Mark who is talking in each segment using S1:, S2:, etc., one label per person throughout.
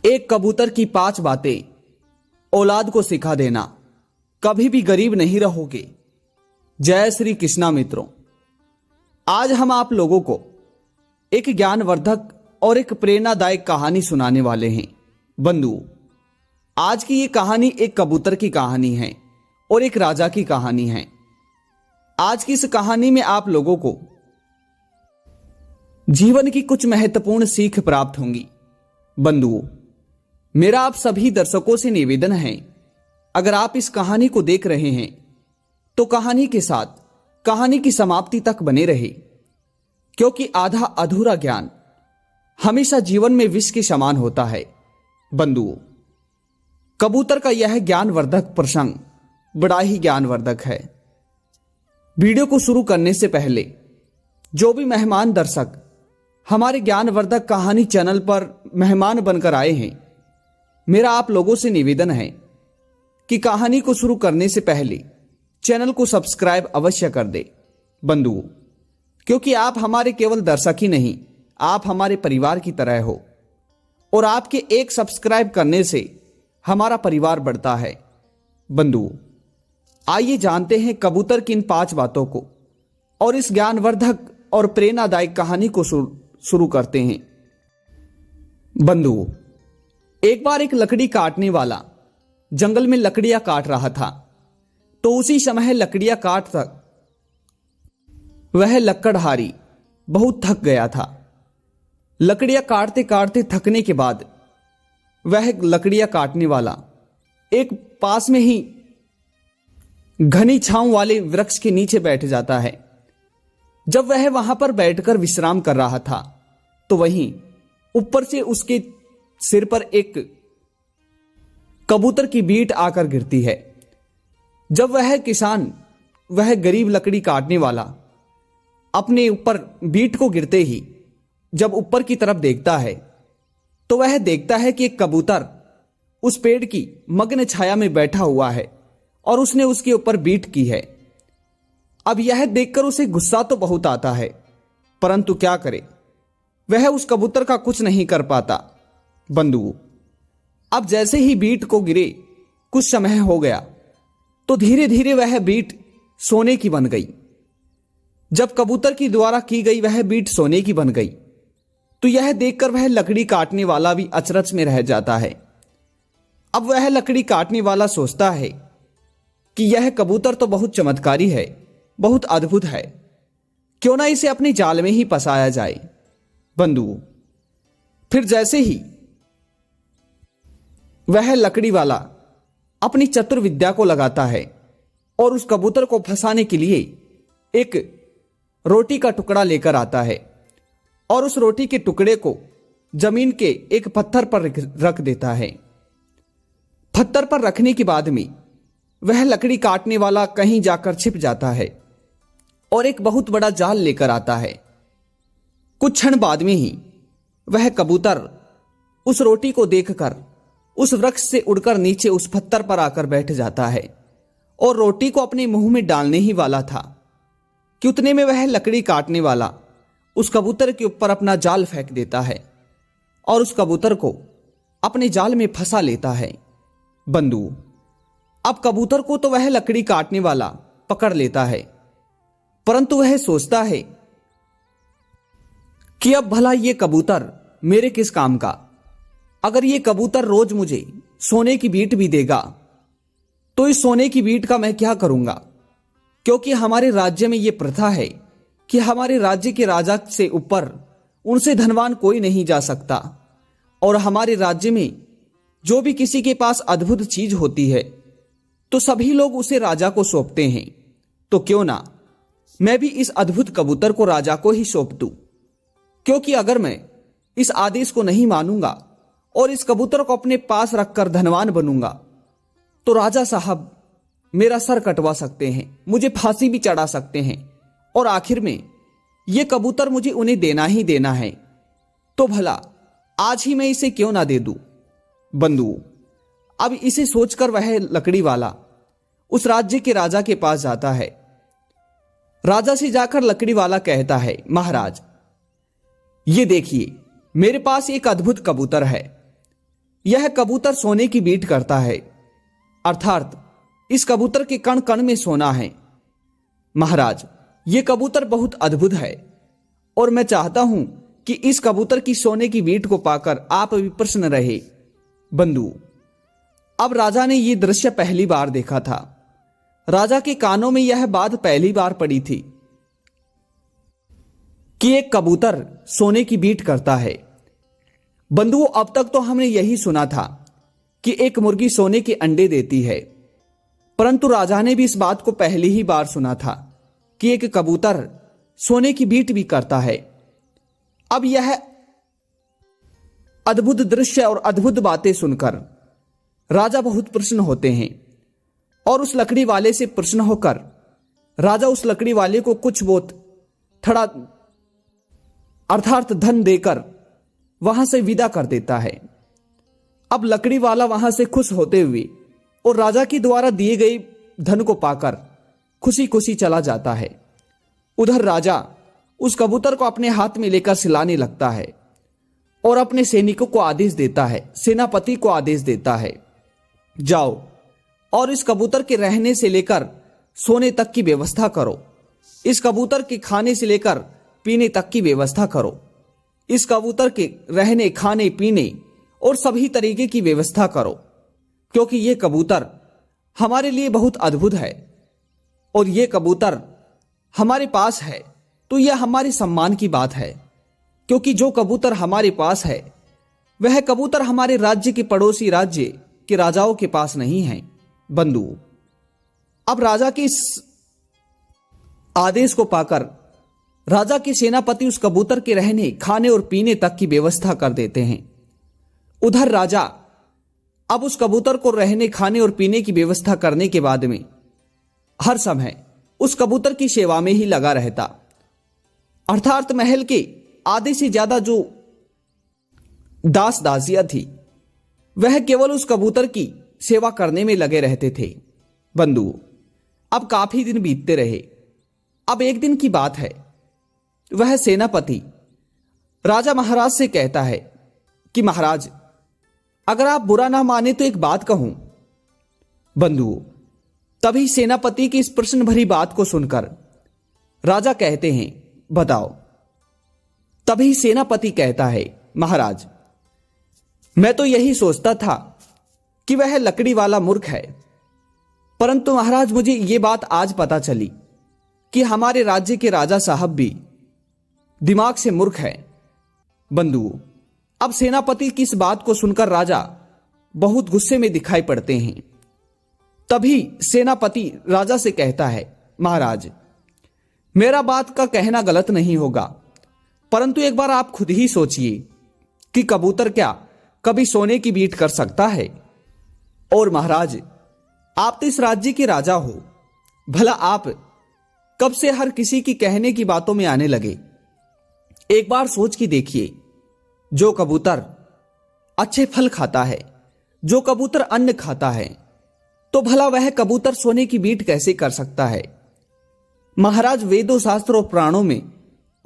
S1: एक कबूतर की 5 बातें औलाद को सिखा देना, कभी भी गरीब नहीं रहोगे। जय श्री कृष्णा मित्रों, आज हम आप लोगों को एक ज्ञानवर्धक और एक प्रेरणादायक कहानी सुनाने वाले हैं। बंधुओं, आज की ये कहानी एक कबूतर की कहानी है और एक राजा की कहानी है। आज की इस कहानी में आप लोगों को जीवन की कुछ महत्वपूर्ण सीख प्राप्त होंगी। बंधुओं, मेरा आप सभी दर्शकों से निवेदन है, अगर आप इस कहानी को देख रहे हैं तो कहानी के साथ कहानी की समाप्ति तक बने रहे, क्योंकि आधा अधूरा ज्ञान हमेशा जीवन में विष के समान होता है। बंधुओं, कबूतर का यह ज्ञानवर्धक प्रसंग बड़ा ही ज्ञानवर्धक है। वीडियो को शुरू करने से पहले जो भी मेहमान दर्शक हमारे ज्ञानवर्धक कहानी चैनल पर मेहमान बनकर आए हैं, मेरा आप लोगों से निवेदन है कि कहानी को शुरू करने से पहले चैनल को सब्सक्राइब अवश्य कर दे। बंधुओं, क्योंकि आप हमारे केवल दर्शक ही नहीं, आप हमारे परिवार की तरह हो और आपके एक सब्सक्राइब करने से हमारा परिवार बढ़ता है। बंधुओं, आइए जानते हैं कबूतर की इन 5 बातों को और इस ज्ञानवर्धक और प्रेरणादायक कहानी को शुरू करते हैं। बंधुओं, एक बार एक लकड़ी काटने वाला जंगल में लकड़ियां काट रहा था, तो उसी समय लकड़ियां काट तक वह लकड़हारी बहुत थक गया था। लकड़ियां काटते काटते थकने के बाद वह लकड़ियां काटने वाला एक पास में ही घनी छांव वाले वृक्ष के नीचे बैठ जाता है। जब वह वहां पर बैठकर विश्राम कर रहा था, तो वहीं ऊपर से उसके सिर पर एक कबूतर की बीट आकर गिरती है। जब वह किसान, वह गरीब लकड़ी काटने वाला अपने ऊपर बीट को गिरते ही जब ऊपर की तरफ देखता है, तो वह देखता है कि एक कबूतर उस पेड़ की मग्न छाया में बैठा हुआ है और उसने उसके ऊपर बीट की है। अब यह देखकर उसे गुस्सा तो बहुत आता है, परंतु क्या करे, वह उस कबूतर का कुछ नहीं कर पाता। बंधुओं, अब जैसे ही बीट को गिरे कुछ समय हो गया, तो धीरे धीरे वह बीट सोने की बन गई। जब कबूतर की द्वारा की गई वह बीट सोने की बन गई, तो यह देखकर वह लकड़ी काटने वाला भी अचरज में रह जाता है। अब वह लकड़ी काटने वाला सोचता है कि यह कबूतर तो बहुत चमत्कारी है, बहुत अद्भुत है, क्यों ना इसे अपने जाल में ही फंसाया जाए। बंधुओं, फिर जैसे ही वह लकड़ी वाला अपनी चतुर विद्या को लगाता है और उस कबूतर को फंसाने के लिए एक रोटी का टुकड़ा लेकर आता है और उस रोटी के टुकड़े को जमीन के एक पत्थर पर रख देता है। पत्थर पर रखने के बाद में वह लकड़ी काटने वाला कहीं जाकर छिप जाता है और एक बहुत बड़ा जाल लेकर आता है। कुछ क्षण बाद में ही वह कबूतर उस रोटी को देखकर उस वृक्ष से उड़कर नीचे उस पत्थर पर आकर बैठ जाता है और रोटी को अपने मुंह में डालने ही वाला था कि उतने में वह लकड़ी काटने वाला उस कबूतर के ऊपर अपना जाल फेंक देता है और उस कबूतर को अपने जाल में फंसा लेता है। बंधुओं, अब कबूतर को तो वह लकड़ी काटने वाला पकड़ लेता है, परंतु वह सोचता है कि अब भला ये कबूतर मेरे किस काम का। अगर ये कबूतर रोज मुझे सोने की बीट भी देगा, तो इस सोने की बीट का मैं क्या करूंगा, क्योंकि हमारे राज्य में यह प्रथा है कि हमारे राज्य के राजा से ऊपर उनसे धनवान कोई नहीं जा सकता, और हमारे राज्य में जो भी किसी के पास अद्भुत चीज होती है तो सभी लोग उसे राजा को सौंपते हैं। तो क्यों ना मैं भी इस अद्भुत कबूतर को राजा को ही सौंप दूं, क्योंकि अगर मैं इस आदेश को नहीं मानूंगा और इस कबूतर को अपने पास रखकर धनवान बनूंगा, तो राजा साहब मेरा सर कटवा सकते हैं, मुझे फांसी भी चढ़ा सकते हैं, और आखिर में यह कबूतर मुझे उन्हें देना ही देना है। तो भला आज ही मैं इसे क्यों ना दे दूं। बंधुओं, अब इसे सोचकर वह लकड़ी वाला उस राज्य के राजा के पास जाता है। राजा से जाकर लकड़ी वाला कहता है, महाराज, ये देखिए, मेरे पास एक अद्भुत कबूतर है। यह कबूतर सोने की बीट करता है, अर्थात इस कबूतर के कण कण में सोना है। महाराज, यह कबूतर बहुत अद्भुत है और मैं चाहता हूं कि इस कबूतर की सोने की बीट को पाकर आप भी प्रसन्न रहे। बंधु, अब राजा ने यह दृश्य पहली बार देखा था। राजा के कानों में यह बात पहली बार पड़ी थी कि एक कबूतर सोने की बीट करता है। बंधुओं, अब तक तो हमने यही सुना था कि एक मुर्गी सोने के अंडे देती है, परंतु राजा ने भी इस बात को पहली ही बार सुना था कि एक कबूतर सोने की बीट भी करता है। अब यह अद्भुत दृश्य और अद्भुत बातें सुनकर राजा बहुत प्रसन्न होते हैं और उस लकड़ी वाले से प्रसन्न होकर राजा उस लकड़ी वाले को कुछ बहुत थोड़ा अर्थात धन देकर वहां से विदा कर देता है। अब लकड़ी वाला वहां से खुश होते हुए और राजा के द्वारा दिए गए धन को पाकर खुशी खुशी चला जाता है। उधर राजा उस कबूतर को अपने हाथ में लेकर सिलाने लगता है और अपने सैनिकों को आदेश देता है, सेनापति को आदेश देता है, जाओ और इस कबूतर के रहने से लेकर सोने तक की व्यवस्था करो। इस कबूतर के खाने से लेकर पीने तक की व्यवस्था करो। इस कबूतर के रहने, खाने, पीने और सभी तरीके की व्यवस्था करो, क्योंकि यह कबूतर हमारे लिए बहुत अद्भुत है और यह कबूतर हमारे पास है तो यह हमारे सम्मान की बात है, क्योंकि जो कबूतर हमारे पास है वह कबूतर हमारे राज्य के पड़ोसी राज्य के राजाओं के पास नहीं है। बंधु, अब राजा के इस आदेश को पाकर राजा के सेनापति उस कबूतर के रहने, खाने और पीने तक की व्यवस्था कर देते हैं। उधर राजा अब उस कबूतर को रहने, खाने और पीने की व्यवस्था करने के बाद में हर समय उस कबूतर की सेवा में ही लगा रहता, अर्थात महल के आधे से ज्यादा जो दास दासियां थी वह केवल उस कबूतर की सेवा करने में लगे रहते थे। बंधु, अब काफी दिन बीतते रहे। अब एक दिन की बात है, वह सेनापति राजा महाराज से कहता है कि महाराज, अगर आप बुरा ना माने तो एक बात कहूं। बंधु, तभी सेनापति की इस प्रश्न भरी बात को सुनकर राजा कहते हैं, बताओ। तभी सेनापति कहता है, महाराज, मैं तो यही सोचता था कि वह लकड़ी वाला मूर्ख है, परंतु महाराज मुझे यह बात आज पता चली कि हमारे राज्य के राजा साहब भी दिमाग से मूर्ख है। बंधु, अब सेनापति की इस बात को सुनकर राजा बहुत गुस्से में दिखाई पड़ते हैं। तभी सेनापति राजा से कहता है, महाराज, मेरा बात का कहना गलत नहीं होगा, परंतु एक बार आप खुद ही सोचिए कि कबूतर क्या कभी सोने की बीट कर सकता है? और महाराज, आप तो इस राज्य के राजा हो, भला आप कब से हर किसी की कहने की बातों में आने लगे? एक बार सोच के देखिए, जो कबूतर अच्छे फल खाता है, जो कबूतर अन्न खाता है, तो भला वह कबूतर सोने की बीट कैसे कर सकता है? महाराज, वेदों, शास्त्रों, पुराणों में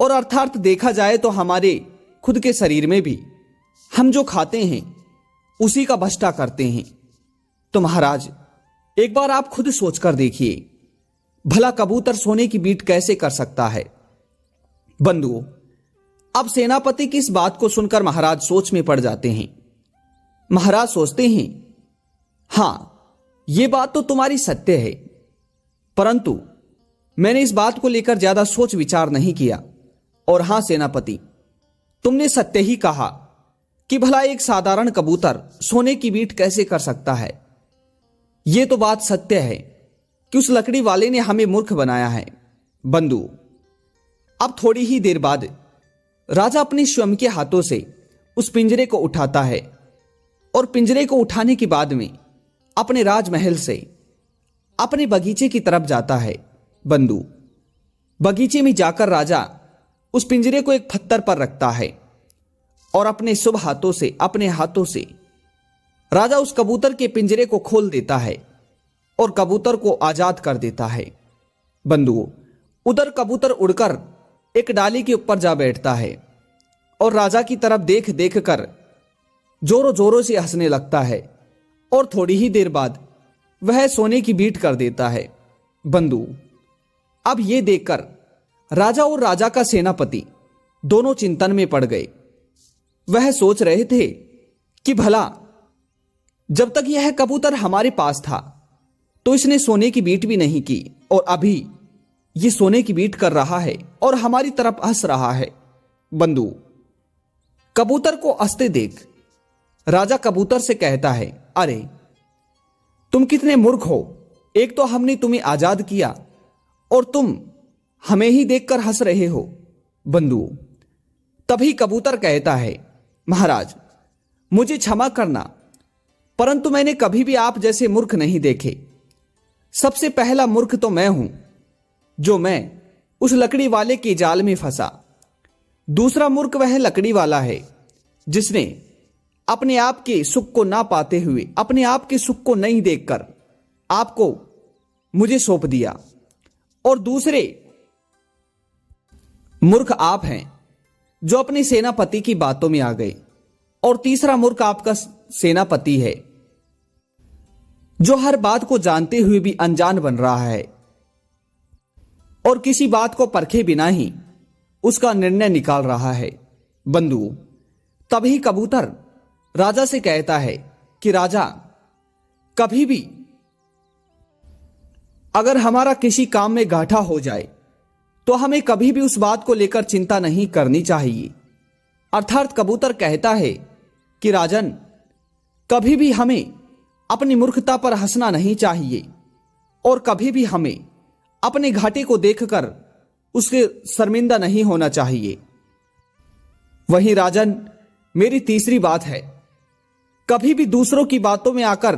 S1: और अर्थात देखा जाए तो हमारे खुद के शरीर में भी हम जो खाते हैं उसी का भष्टा करते हैं। तो महाराज, एक बार आप खुद सोचकर देखिए, भला कबूतर सोने की बीट कैसे कर सकता है? बंधुओं, अब सेनापति की इस बात को सुनकर महाराज सोच में पड़ जाते हैं। महाराज सोचते हैं, हां, यह बात तो तुम्हारी सत्य है, परंतु मैंने इस बात को लेकर ज्यादा सोच विचार नहीं किया। और हां सेनापति, तुमने सत्य ही कहा कि भला एक साधारण कबूतर सोने की बीट कैसे कर सकता है। यह तो बात सत्य है कि उस लकड़ी वाले ने हमें मूर्ख बनाया है। बंधु, अब थोड़ी ही देर बाद राजा अपने स्वयं के हाथों से उस पिंजरे को उठाता है और पिंजरे को उठाने के बाद में अपने राजमहल से अपने बगीचे की तरफ जाता है। बंधु, बगीचे में जाकर राजा उस पिंजरे को एक पत्थर पर रखता है और अपने शुभ हाथों से, अपने हाथों से राजा उस कबूतर के पिंजरे को खोल देता है और कबूतर को आजाद कर देता है। बंधुओं, उधर कबूतर उड़कर एक डाली के ऊपर जा बैठता है और राजा की तरफ देख देख कर जोरों जोरों से हंसने लगता है और थोड़ी ही देर बाद वह सोने की बीट कर देता है। बंधु, अब यह देखकर राजा और राजा का सेनापति दोनों चिंतन में पड़ गए। वह सोच रहे थे कि भला जब तक यह कबूतर हमारे पास था तो इसने सोने की बीट भी नहीं की, और अभी ये सोने की बीट कर रहा है और हमारी तरफ हंस रहा है। बंधु, कबूतर को हंसते देख राजा कबूतर से कहता है, अरे तुम कितने मूर्ख हो, एक तो हमने तुम्हें आजाद किया और तुम हमें ही देखकर हंस रहे हो। बंधु, तभी कबूतर कहता है, महाराज मुझे क्षमा करना, परंतु मैंने कभी भी आप जैसे मूर्ख नहीं देखे। सबसे पहला मूर्ख तो मैं हूं, जो मैं उस लकड़ी वाले के जाल में फंसा। दूसरा मूर्ख वह लकड़ी वाला है जिसने अपने आप के सुख को ना पाते हुए, अपने आप के सुख को नहीं देखकर आपको मुझे सौंप दिया। और दूसरे मूर्ख आप हैं जो अपने सेनापति की बातों में आ गए। और तीसरा मूर्ख आपका सेनापति है जो हर बात को जानते हुए भी अनजान बन रहा है और किसी बात को परखे बिना ही उसका निर्णय निकाल रहा है। बंधु, तभी कबूतर राजा से कहता है कि राजा, कभी भी अगर हमारा किसी काम में घाटा हो जाए तो हमें कभी भी उस बात को लेकर चिंता नहीं करनी चाहिए। अर्थात कबूतर कहता है कि राजन, कभी भी हमें अपनी मूर्खता पर हंसना नहीं चाहिए और कभी भी हमें अपने घाटे को देखकर उसके शर्मिंदा नहीं होना चाहिए। वहीं राजन, मेरी तीसरी बात है, कभी भी दूसरों की बातों में आकर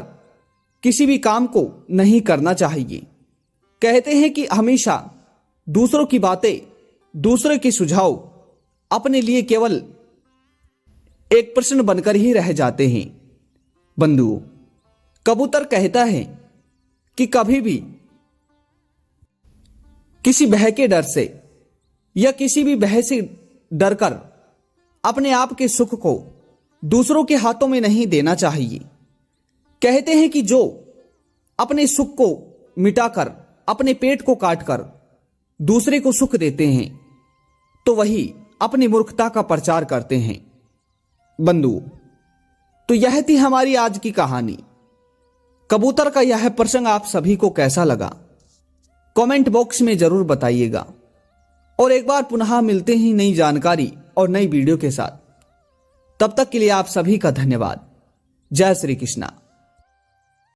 S1: किसी भी काम को नहीं करना चाहिए। कहते हैं कि हमेशा दूसरों की बातें, दूसरों के सुझाव अपने लिए केवल एक प्रश्न बनकर ही रह जाते हैं। बंधु, कबूतर कहता है कि कभी भी किसी भय के डर से या किसी भी भय से डरकर अपने आप के सुख को दूसरों के हाथों में नहीं देना चाहिए। कहते हैं कि जो अपने सुख को मिटाकर, अपने पेट को काटकर दूसरे को सुख देते हैं तो वही अपनी मूर्खता का प्रचार करते हैं। बंधु, तो यह थी हमारी आज की कहानी। कबूतर का यह प्रसंग आप सभी को कैसा लगा, कमेंट बॉक्स में जरूर बताइएगा। और एक बार पुनः मिलते ही नई जानकारी और नई वीडियो के साथ। तब तक के लिए आप सभी का धन्यवाद। जय श्री कृष्णा।